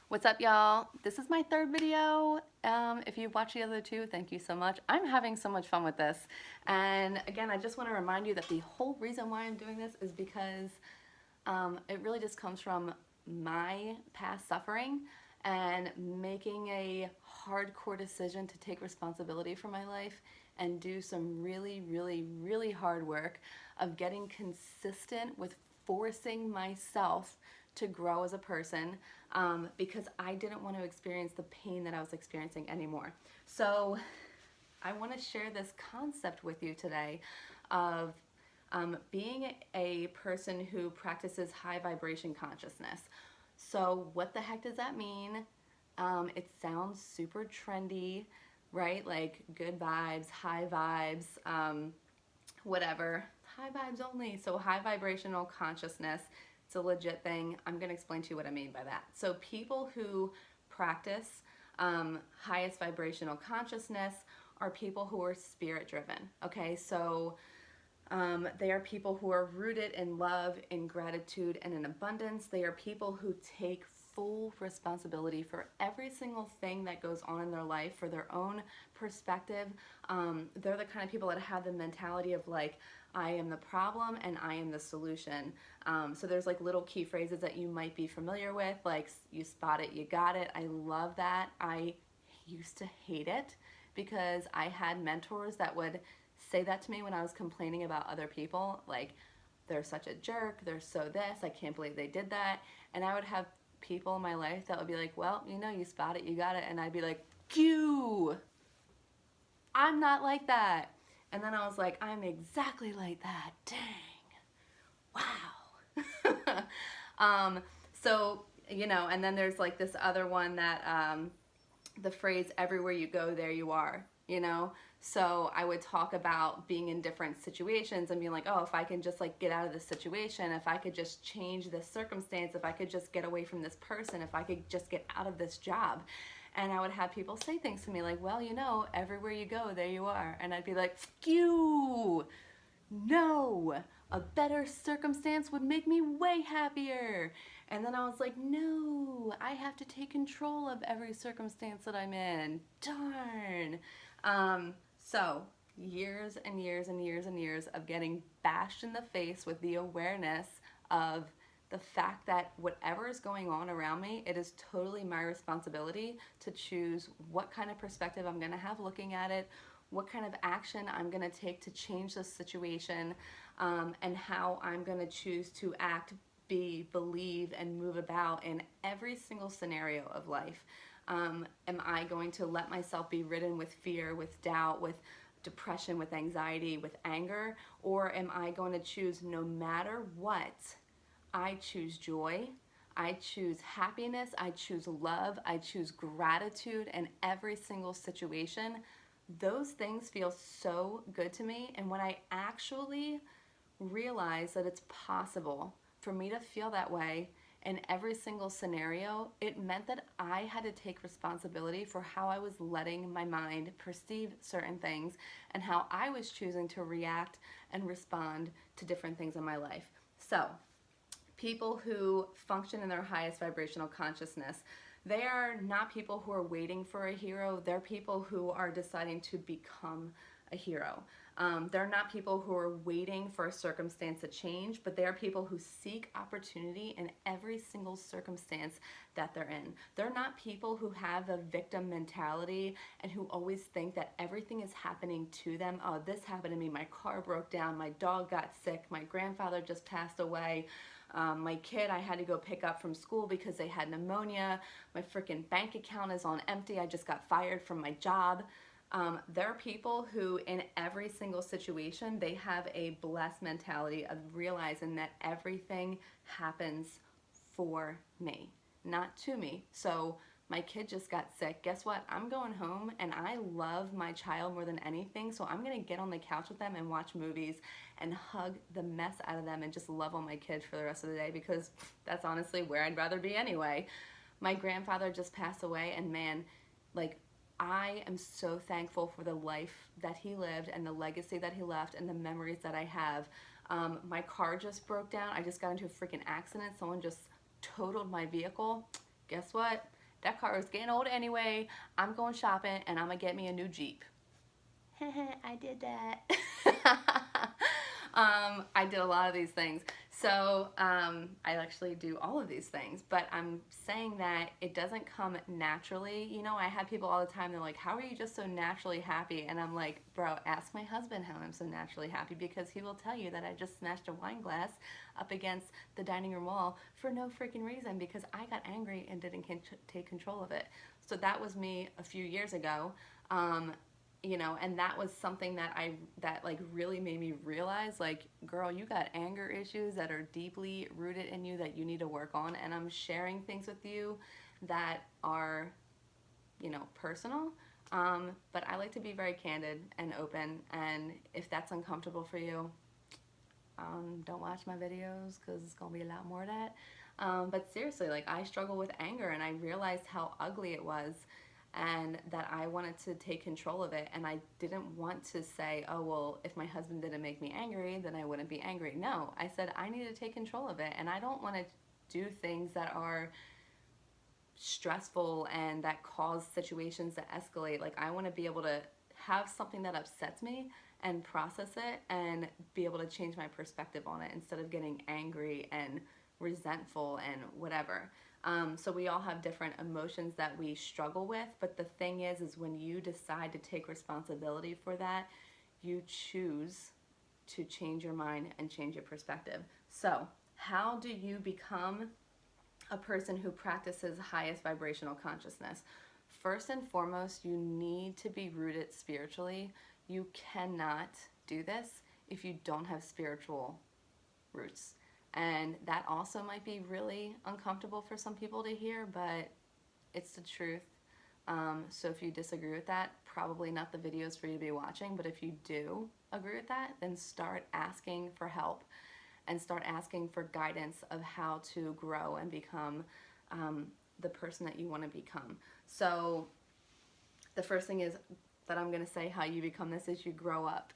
What's up, y'all? This is my third video. If you've watched the other two, thank you so much. I'm having so much fun with this. And again, I just want to remind you that the whole reason why I'm doing this is because it really just comes from my past suffering and making a hardcore decision to take responsibility for my life and do some really hard work of getting consistent with forcing myself to grow as a person because I didn't want to experience the pain that I was experiencing anymore. So I want to share this concept with you today of being a person who practices high vibration consciousness. So what the heck does that mean? It sounds super trendy, right? Like good vibes, high vibes, whatever. High vibes only. So high vibrational consciousness, it's a legit thing. I'm going to explain to you what I mean by that. So people who practice highest vibrational consciousness are people who are spirit driven. Okay, so they are people who are rooted in love, in gratitude, and in abundance. They are people who take full responsibility for every single thing that goes on in their life, for their own perspective. They're the kind of people that have the mentality of like, I am the problem and I am the solution. So there's like little key phrases that you might be familiar with, like you spot it, you got it. I love that. I used to hate it because I had mentors that would say that to me when I was complaining about other people, like they're such a jerk, they're so this, I can't believe they did that. And I would have people in my life that would be like, well, you know, you spot it, you got it. And I'd be like, phew, I'm not like that. And then I was like, I'm exactly like that. Dang. Wow. So, you know, and then there's like this other one that the phrase, everywhere you go, there you are, you know? So I would talk about being in different situations and being like, oh, if I can just like get out of this situation, if I could just change this circumstance, if I could just get away from this person, if I could just get out of this job. And I would have people say things to me like, well, you know, everywhere you go, there you are. And I'd be like, phew, no, a better circumstance would make me way happier. And then I was like, no, I have to take control of every circumstance that I'm in. Darn. So years and years of getting bashed in the face with the awareness of the fact that whatever is going on around me, it is totally my responsibility to choose what kind of perspective I'm going to have looking at it, what kind of action I'm going to take to change this situation, and how I'm going to choose to act, be, believe, and move about in every single scenario of life. Am I going to let myself be ridden with fear, with doubt, with depression, with anxiety, with anger? Or am I going to choose, no matter what, I choose joy, I choose happiness, I choose love, I choose gratitude in every single situation? Those things feel so good to me. And when I actually realize that it's possible for me to feel that way in every single scenario, it meant that I had to take responsibility for how I was letting my mind perceive certain things and how I was choosing to react and respond to different things in my life. So, people who function in their highest vibrational consciousness, they are not people who are waiting for a hero. They're people who are deciding to become a hero. They're not people who are waiting for a circumstance to change, but they are people who seek opportunity in every single circumstance that they're in. They're not people who have a victim mentality and who always think that everything is happening to them. Oh, this happened to me. My car broke down. My dog got sick. My grandfather just passed away. My kid I had to go pick up from school because they had pneumonia. My freaking bank account is on empty. I just got fired from my job. There are people who in every single situation, they have a blessed mentality of realizing that everything happens for me, not to me. So my kid just got sick. Guess what? I'm going home and I love my child more than anything. So I'm going to get on the couch with them and watch movies and hug the mess out of them and just love on my kid for the rest of the day because that's honestly where I'd rather be anyway. My grandfather just passed away and man, like I am so thankful for the life that he lived and the legacy that he left and the memories that I have. My car just broke down. I just got into a freaking accident. Someone just totaled my vehicle. Guess what? That car is getting old anyway. I'm going shopping and I'm gonna get me a new Jeep. I did that. I did a lot of these things. So I actually do all of these things, but I'm saying that it doesn't come naturally. You know, I have people all the time, they're like, how are you just so naturally happy? And I'm like, bro, ask my husband how I'm so naturally happy, because he will tell you that I just smashed a wine glass up against the dining room wall for no freaking reason, because I got angry and didn't take control of it. So that was me a few years ago. You know, and that was something that like really made me realize, like, girl, you got anger issues that are deeply rooted in you that you need to work on. And I'm sharing things with you that are, you know, personal. But I like to be very candid and open, and if that's uncomfortable for you, don't watch my videos, because it's gonna be a lot more of that. But seriously, like, I struggle with anger, and I realized how ugly it was, and that I wanted to take control of it. And I didn't want to say, oh, well, if my husband didn't make me angry, then I wouldn't be angry. No, I said I need to take control of it, and I don't want to do things that are stressful and that cause situations to escalate. Like, I want to be able to have something that upsets me and process it and be able to change my perspective on it, instead of getting angry and resentful and whatever. So we all have different emotions that we struggle with, but the thing is when you decide to take responsibility for that, you choose to change your mind and change your perspective. So how do you become a person who practices highest vibrational consciousness? First and foremost, you need to be rooted spiritually. You cannot do this if you don't have spiritual roots. And that also might be really uncomfortable for some people to hear, but it's the truth. So if you disagree with that, probably not the videos for you to be watching. But if you do agree with that, then start asking for help and start asking for guidance of how to grow and become the person that you want to become. So the first thing is that I'm going to say how you become this is you grow up.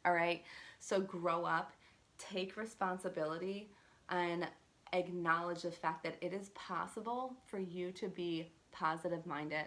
All right? So grow up, take responsibility, and acknowledge the fact that it is possible for you to be positive minded.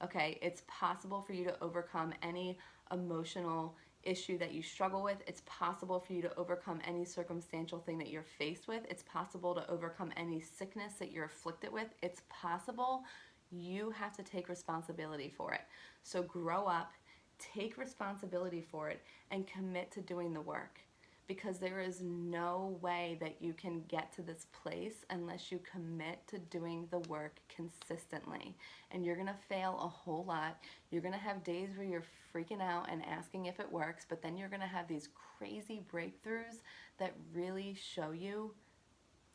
Okay? It's possible for you to overcome any emotional issue that you struggle with. It's possible for you to overcome any circumstantial thing that you're faced with. It's possible to overcome any sickness that you're afflicted with. It's possible. You have to take responsibility for it. So grow up, take responsibility for it, and commit to doing the work. Because there is no way that you can get to this place unless you commit to doing the work consistently. And you're gonna fail a whole lot. You're gonna have days where you're freaking out and asking if it works, but then you're gonna have these crazy breakthroughs that really show you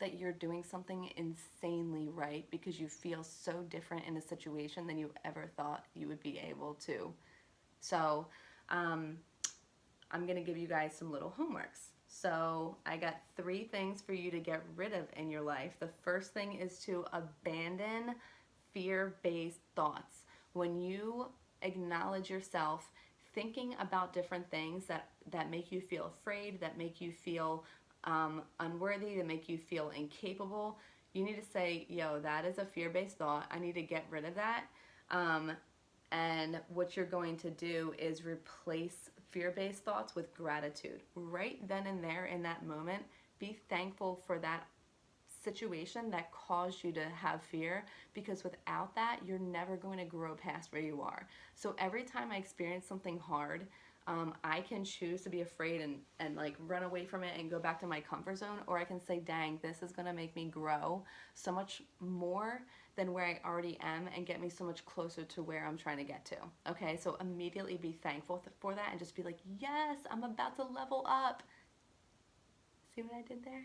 that you're doing something insanely right, because you feel so different in a situation than you ever thought you would be able to. So I'm going to give you guys some little homeworks. So I got 3 things for you to get rid of in your life. The first thing is to abandon fear-based thoughts. When you acknowledge yourself thinking about different things that make you feel afraid, that make you feel unworthy, that make you feel incapable, you need to say, yo, that is a fear-based thought. I need to get rid of that. And what you're going to do is replace fear-based thoughts with gratitude. Right then and there in that moment, be thankful for that situation that caused you to have fear, because without that, you're never going to grow past where you are. So every time I experience something hard, I can choose to be afraid and like run away from it and go back to my comfort zone, or I can say, dang, this is going to make me grow so much more than where I already am and get me so much closer to where I'm trying to get to. Okay, so immediately be thankful for that and just be like, yes, I'm about to level up. See what I did there?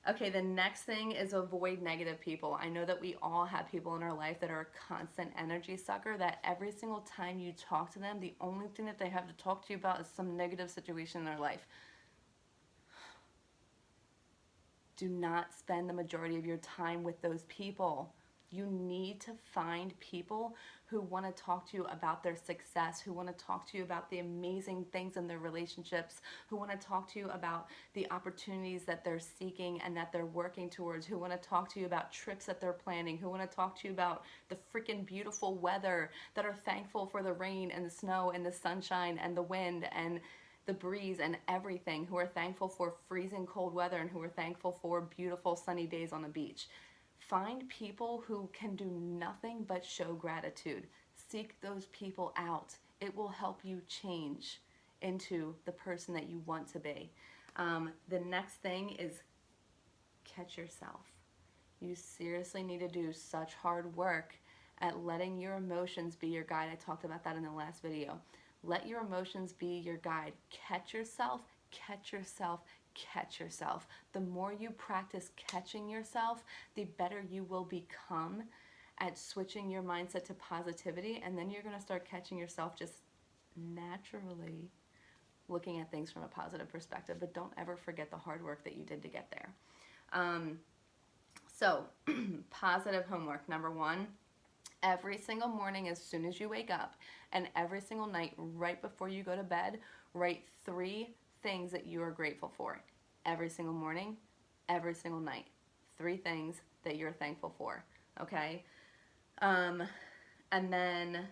Okay, the next thing is avoid negative people. I know that we all have people in our life that are a constant energy sucker, that every single time you talk to them, the only thing that they have to talk to you about is some negative situation in their life. Do not spend the majority of your time with those people. You need to find people who want to talk to you about their success, who want to talk to you about the amazing things in their relationships, who want to talk to you about the opportunities that they're seeking and that they're working towards, who want to talk to you about trips that they're planning, who want to talk to you about the freaking beautiful weather, that are thankful for the rain and the snow and the sunshine and the wind and the breeze and everything, who are thankful for freezing cold weather and who are thankful for beautiful sunny days on the beach. Find people who can do nothing but show gratitude. Seek those people out. It will help you change into the person that you want to be. The next thing is catch yourself. You seriously need to do such hard work at letting your emotions be your guide. I talked about that in the last video. Let your emotions be your guide. Catch yourself, catch yourself, catch yourself. The more you practice catching yourself, the better you will become at switching your mindset to positivity, and then you're going to start catching yourself just naturally looking at things from a positive perspective. But don't ever forget the hard work that you did to get there. So positive homework number 1, every single morning as soon as you wake up and every single night right before you go to bed, write 3 things that you are grateful for. Every single morning, every single night. 3 things that you're thankful for, okay? And then,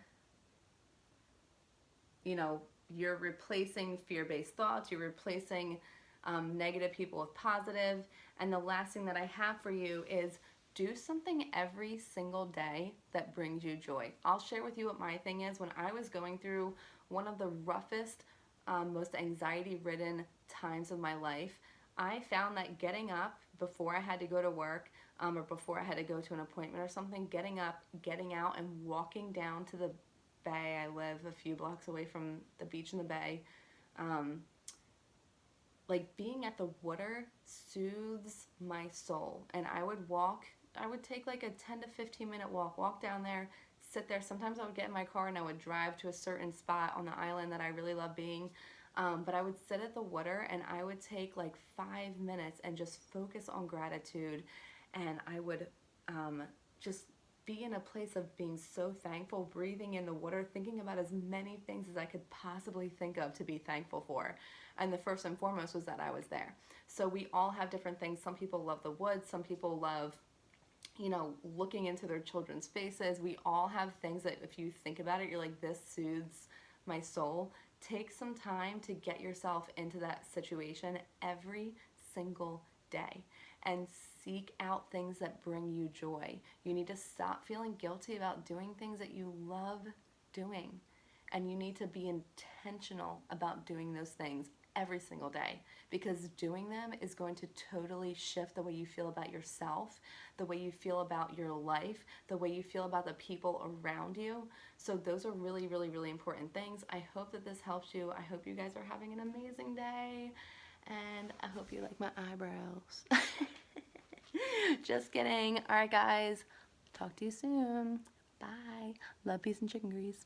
you know, you're replacing fear-based thoughts, you're replacing negative people with positive. And the last thing that I have for you is do something every single day that brings you joy. I'll share with you what my thing is. When I was going through one of the roughest, most anxiety-ridden times of my life, I found that getting up before I had to go to work or before I had to go to an appointment or something, getting up, getting out and walking down to the bay. I live a few blocks away from the beach in the bay. Like being at the water soothes my soul. And I would take like a 10 to 15 minute walk down there, sit there. Sometimes I would get in my car and I would drive to a certain spot on the island that I really love being. But I would sit at the water and I would take like 5 minutes and just focus on gratitude. And I would just be in a place of being so thankful, breathing in the water, thinking about as many things as I could possibly think of to be thankful for. And the first and foremost was that I was there. So we all have different things. Some people love the woods. Some people love, you know, looking into their children's faces. We all have things that if you think about it, you're like, this soothes my soul. Take some time to get yourself into that situation every single day and seek out things that bring you joy. You need to stop feeling guilty about doing things that you love doing. And you need to be intentional about doing those things every single day, because doing them is going to totally shift the way you feel about yourself, the way you feel about your life, the way you feel about the people around you. So those are really, really, really important things. I hope that this helps you. I hope you guys are having an amazing day, and I hope you like my eyebrows. Just kidding. All right, guys. Talk to you soon. Bye. Love, peace, and chicken grease.